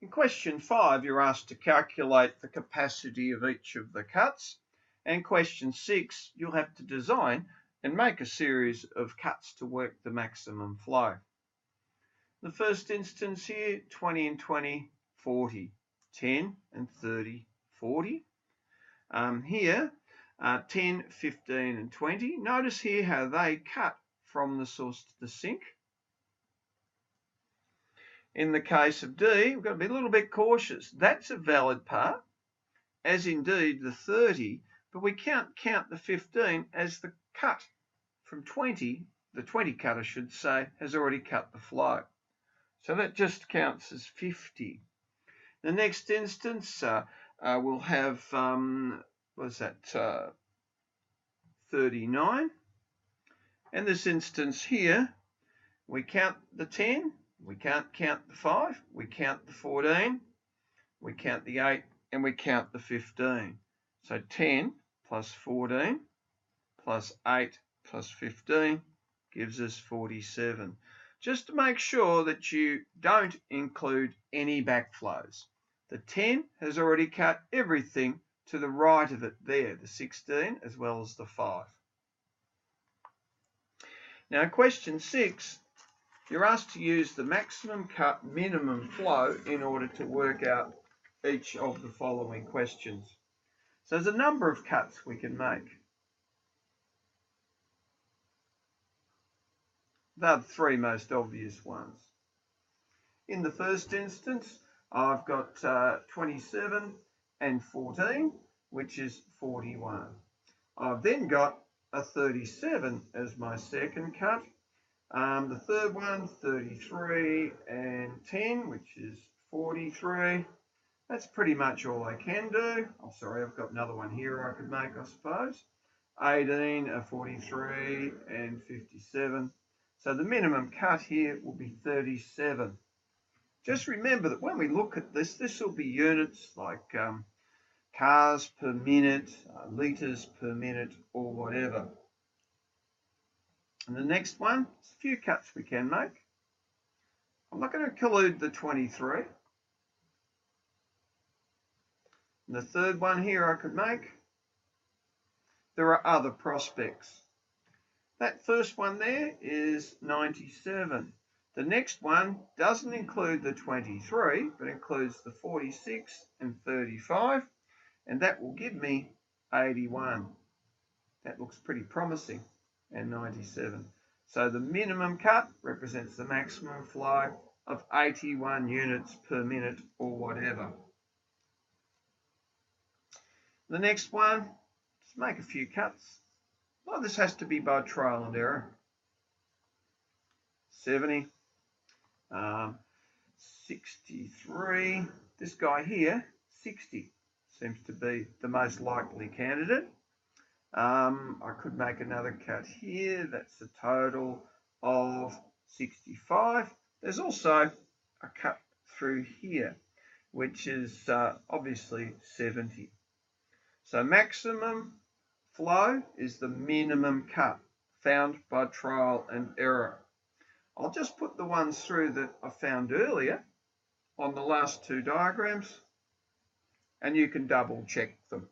In question 5, you're asked to calculate the capacity of each of the cuts. And question 6, you'll have to design and make a series of cuts to work the maximum flow. The first instance here, 20 and 20, 40, 10 and 30, 40. Here, 10, 15 and 20. Notice here how they cut from the source to the sink. In the case of D, we've got to be a little bit cautious. That's a valid part, as indeed the 30, but we can't count the 15 as the cut from 20. The 20 cut, I should say, has already cut the flow. So that just counts as 50. The next instance, we'll have, 39. And this instance here, we count the 10, we can't count the 5, we count the 14, we count the 8, and we count the 15. So 10 plus 14 plus 8 plus 15 gives us 47. Just to make sure that you don't include any backflows. The 10 has already cut everything to the right of it there, the 16 as well as the 5. Now, question 6, you're asked to use the maximum cut minimum flow in order to work out each of the following questions. So there's a number of cuts we can make. They're the three most obvious ones. In the first instance, I've got 27 and 14, which is 41. I've then got a 37 as my second cut. The third one, 33 and 10, which is 43. That's pretty much all I can do. Oh, sorry, I've got another one here I could make, I suppose. 18, 43 and 57. So the minimum cut here will be 37. Just remember that when we look at this, this will be units like cars per minute, litres per minute, or whatever. And the next one, there's a few cuts we can make. I'm not going to include the 23. And the third one here I could make. There are other prospects. That first one there is 97. The next one doesn't include the 23, but includes the 46 and 35, and that will give me 81. That looks pretty promising, and 97. So the minimum cut represents the maximum flow of 81 units per minute or whatever. The next one, let's make a few cuts. Well, this has to be by trial and error. 70, 63. This guy here, 60, seems to be the most likely candidate. I could make another cut here. That's a total of 65. There's also a cut through here, which is obviously 70. So maximum flow is the minimum cut found by trial and error. I'll just put the ones through that I found earlier on the last two diagrams, and you can double check them.